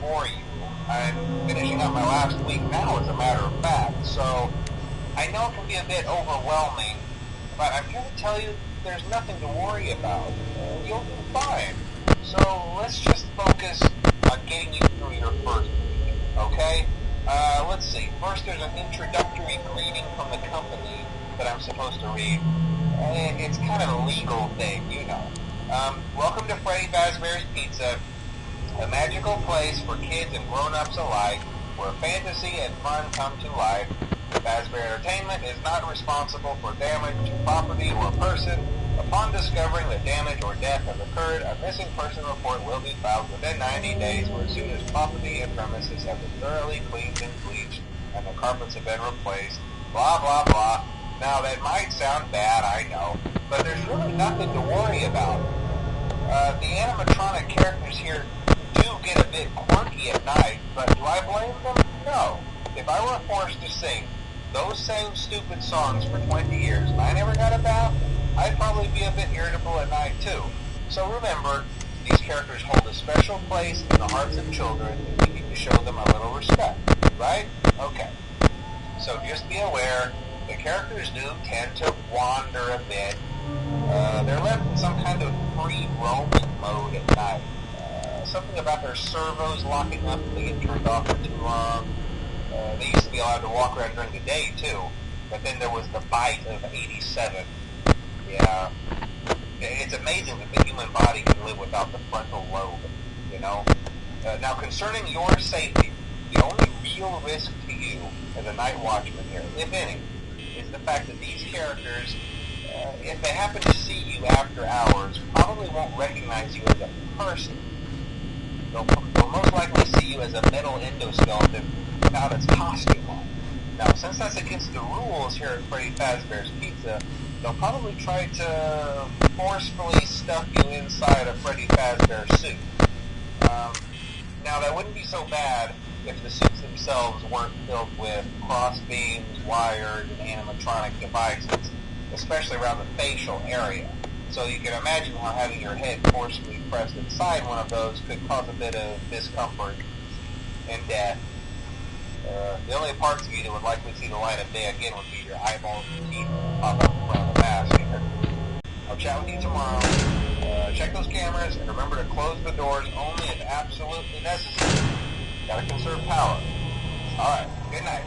bore you. I'm finishing up my last week now, as a matter of fact, so I know it can be a bit overwhelming, but I'm here to tell you there's nothing to worry about. You'll be fine. So let's just focus on getting you through your first week, okay? Let's see. First, there's an introductory greeting from the company that I'm supposed to read. It's kind of a legal thing, you know. Welcome to Freddy Fazbear's Pizza, a magical place for kids and grown-ups alike, where fantasy and fun come to life. Fazbear Entertainment is not responsible for damage to property or person. Upon discovering that damage or death has occurred, a missing person report will be filed within 90 days or as soon as property and premises have been thoroughly cleaned and bleached and the carpets have been replaced. Blah, blah, blah. Now, that might sound bad, I know, but there's really nothing to worry about. The animatronic characters here do get a bit quirky at night, but do I blame them? No. If I were forced to sing those same stupid songs for 20 years and I never got a bath, I'd probably be a bit irritable at night too. So remember, these characters hold a special place in the hearts of children and we need to show them a little respect, right? Okay. So just be aware, the characters do tend to wander a bit. They're left in some kind of free roaming mode at night. Something about their servos locking up if they get turned off for too long. They used to be allowed to walk around during the day too, but then there was the bite of 87. Yeah, it's amazing that the human body can live without the frontal lobe, you know. Now, concerning your safety, the only real risk to you as a night watchman here, if any, is the fact that these characters, if they happen to see you after hours, probably won't recognize you as a person. They'll most likely see you as a metal endoskeleton without its costume on. Now, since that's against the rules here at Freddy Fazbear's Pizza, they'll probably try to forcefully stuff you inside a Freddy Fazbear suit. Now, that wouldn't be so bad if the suits themselves weren't filled with cross beams, wires, and animatronic devices, especially around the facial area. So you can imagine how having your head forcefully pressed inside one of those could cause a bit of discomfort and death. The only parts of you that would likely see the light of day again would be your eyeballs and teeth pop up in front of the mask here. I'll chat with you tomorrow. Check those cameras and remember to close the doors only if absolutely necessary. Gotta conserve power. Alright, good night.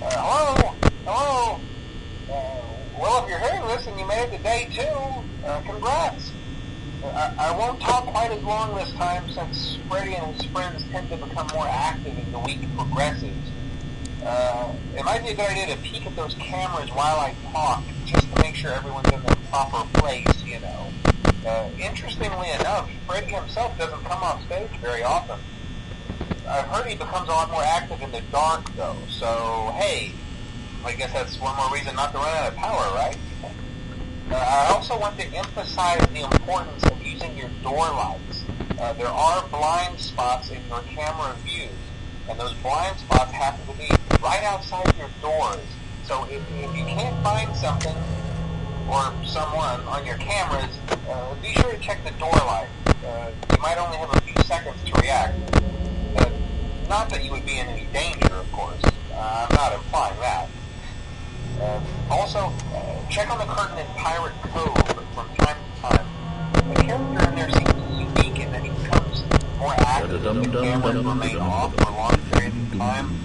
Hello? Hello? Well, if you're hearing this and you made it to day 2, congrats. I won't talk quite as long this time since Freddy and his friends tend to become more active as the week progresses. It might be a good idea to peek at those cameras while I talk, just to make sure everyone's in their proper place, you know. Interestingly enough, Freddy himself doesn't come off stage very often. I've heard he becomes a lot more active in the dark, though, so, hey, I guess that's one more reason not to run out of power, right? I also want to emphasize the importance of using your door lights. There are blind spots in your camera views, and those blind spots happen to be right outside your doors. So if you can't find something or someone on your cameras, be sure to check the door light. You might only have a few seconds to react. Not that you would be in any danger, of course. I'm not implying that. Also, check on the curtain in Pirate Cove from time to time. The character in there seems unique in that he becomes more active if the cameras remain off for long periods of time.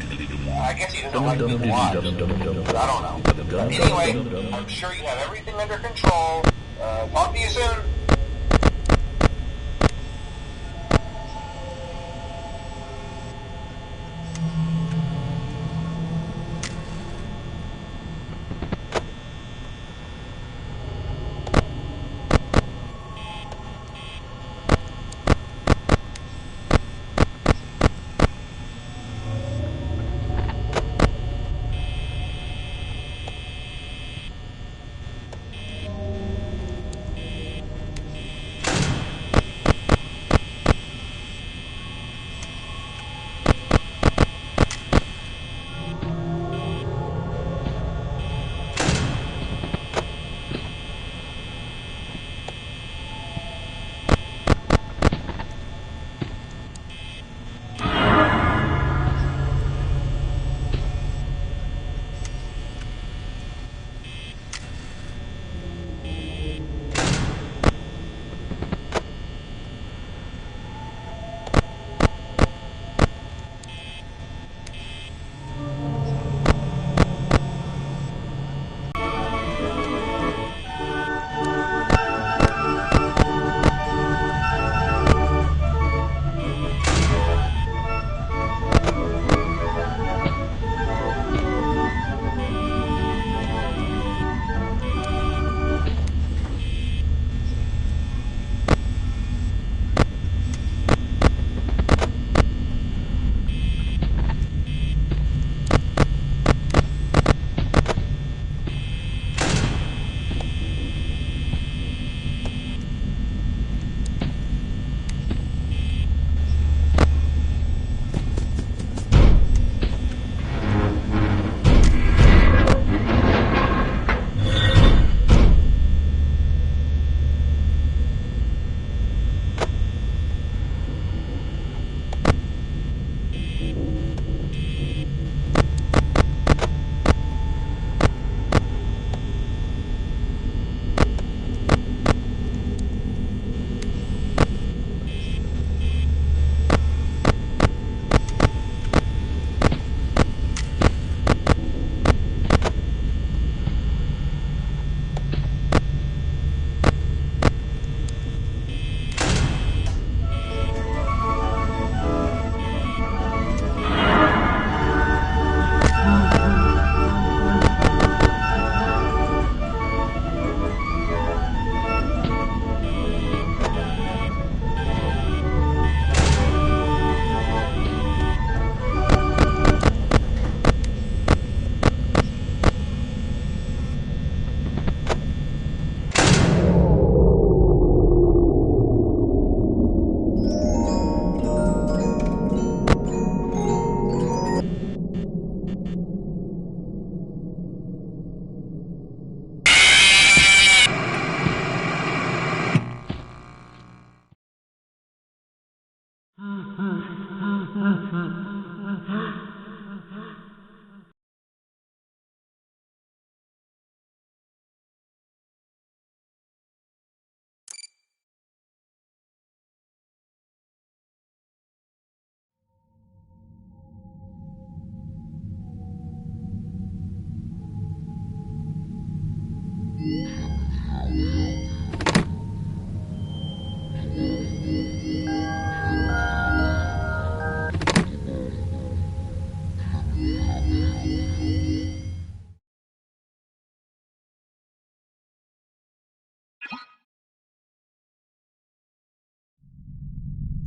I guess he doesn't like being watched. I don't know. Anyway, I'm sure you have everything under control. Talk to you soon.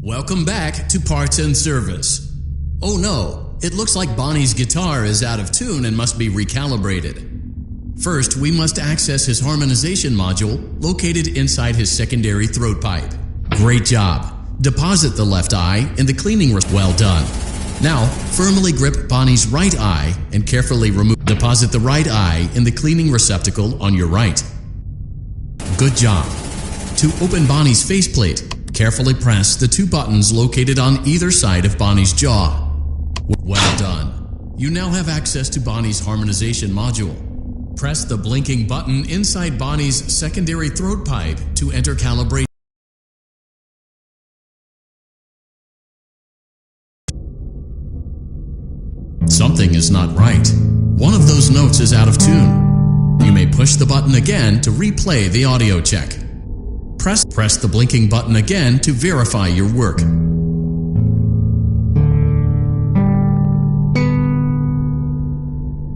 Welcome back to Parts and Service. Oh no, it looks like Bonnie's guitar is out of tune and must be recalibrated. First, we must access his harmonization module located inside his secondary throat pipe. Great job. Deposit the left eye in the cleaning well done. Now, firmly grip Bonnie's right eye and carefully deposit the right eye in the cleaning receptacle on your right. Good job. To open Bonnie's faceplate, carefully press the two buttons located on either side of Bonnie's jaw. Well done. You now have access to Bonnie's harmonization module. Press the blinking button inside Bonnie's secondary throat pipe to enter calibration. Something is not right. One of those notes is out of tune. You may push the button again to replay the audio check. Press the blinking button again to verify your work.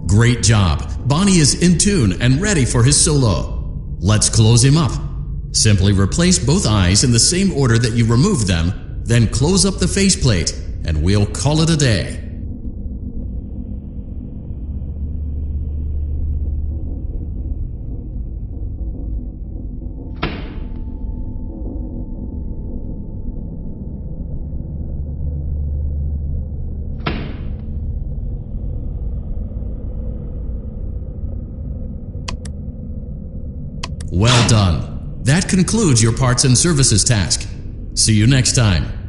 Great job! Bonnie is in tune and ready for his solo. Let's close him up. Simply replace both eyes in the same order that you removed them, then close up the faceplate, and we'll call it a day. Well done. That concludes your parts and services task. See you next time.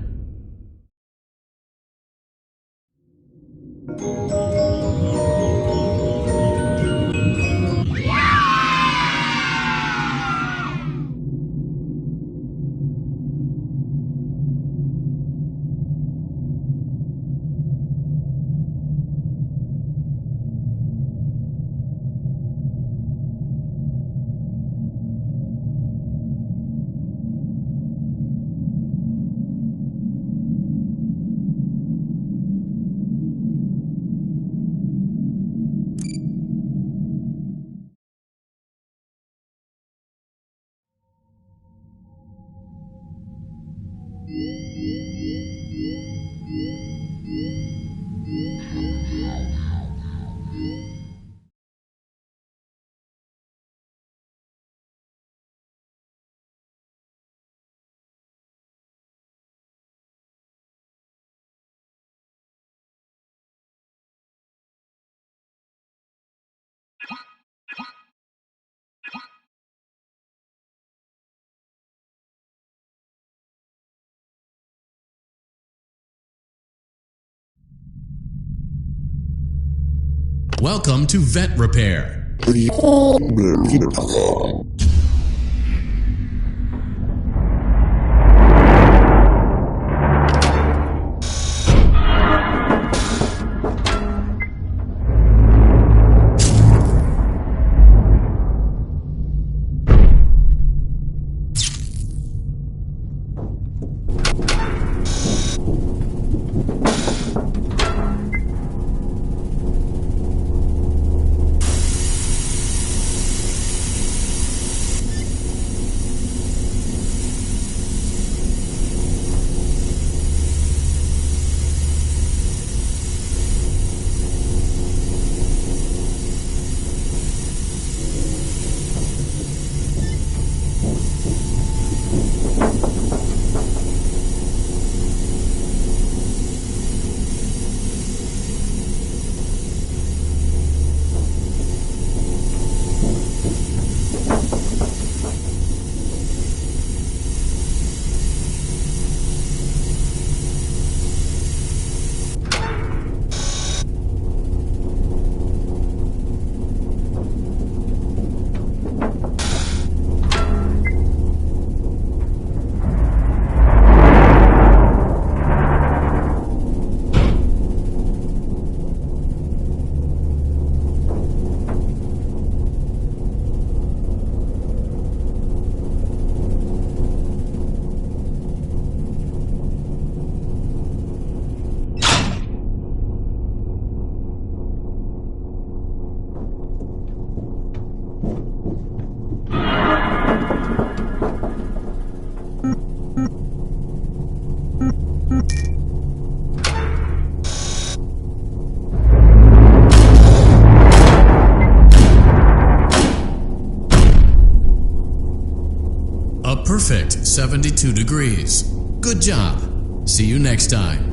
Welcome to Vet Repair. 72 degrees. Good job. See you next time.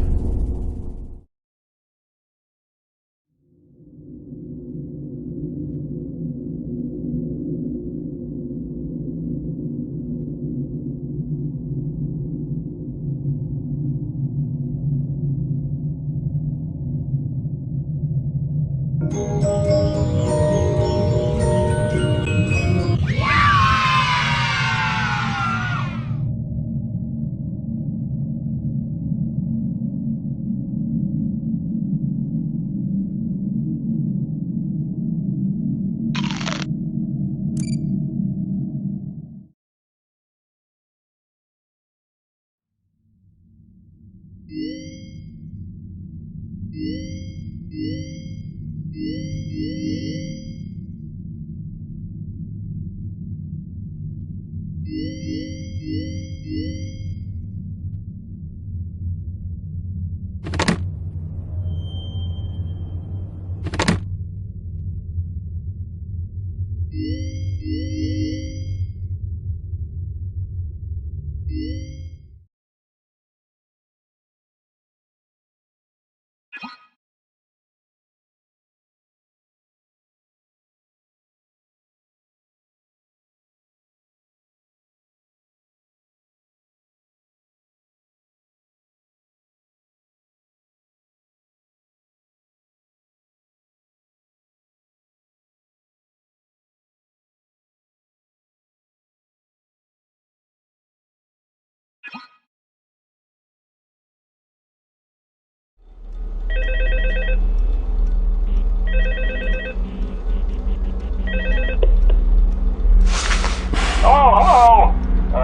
Oh, hello.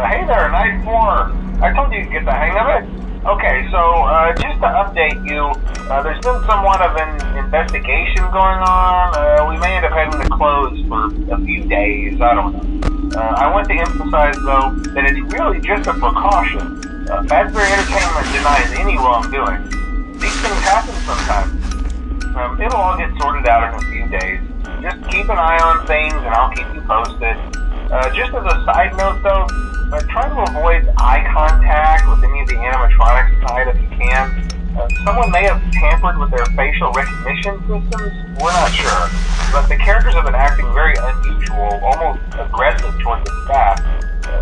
Hey there, Night 4. I told you to get the hang of it. Okay, so just to update you, there's been somewhat of an investigation going on. We may end up having to close for a few days. I don't know. I want to emphasize, though, that it's really just a precaution. Fazbear Entertainment denies any wrongdoing. These things happen sometimes. It'll all get sorted out in a few days. Just keep an eye on things, and I'll keep you posted. Just as a side note, though, try to avoid eye contact with any of the animatronics tonight if you can. Someone may have tampered with their facial recognition systems. We're not sure. But the characters have been acting very unusual, almost aggressive toward the staff.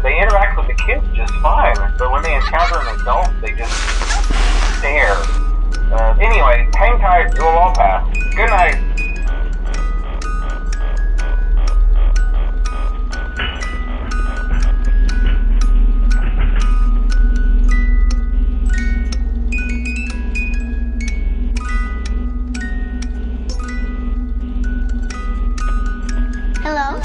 They interact with the kids just fine, but when they encounter an adult, they just stare. Anyway, hang tight. It will all pass. Good night. Hello?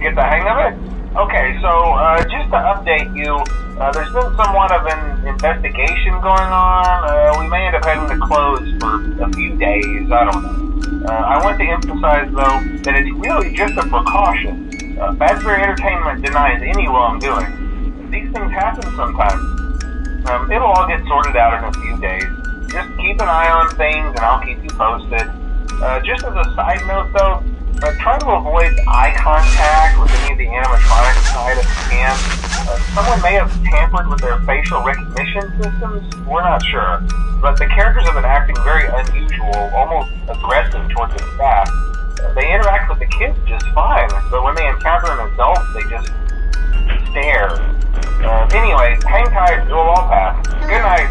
get the hang of it? Okay, so just to update you, there's been somewhat of an investigation going on. We may end up having to close for a few days, I don't know. I want to emphasize, though, that it's really just a precaution. Fazbear Entertainment denies any wrongdoing. These things happen sometimes. It'll all get sorted out in a few days. Just keep an eye on things, and I'll keep you posted. Just as a side note, though, try to avoid eye contact with any of the animatronic side if you can. Someone may have tampered with their facial recognition systems. We're not sure. But the characters have been acting very unusual, almost aggressive towards the staff. They interact with the kids just fine, but when they encounter an adult, They just stare. Anyway, hang tight. It'll all pass. Good night.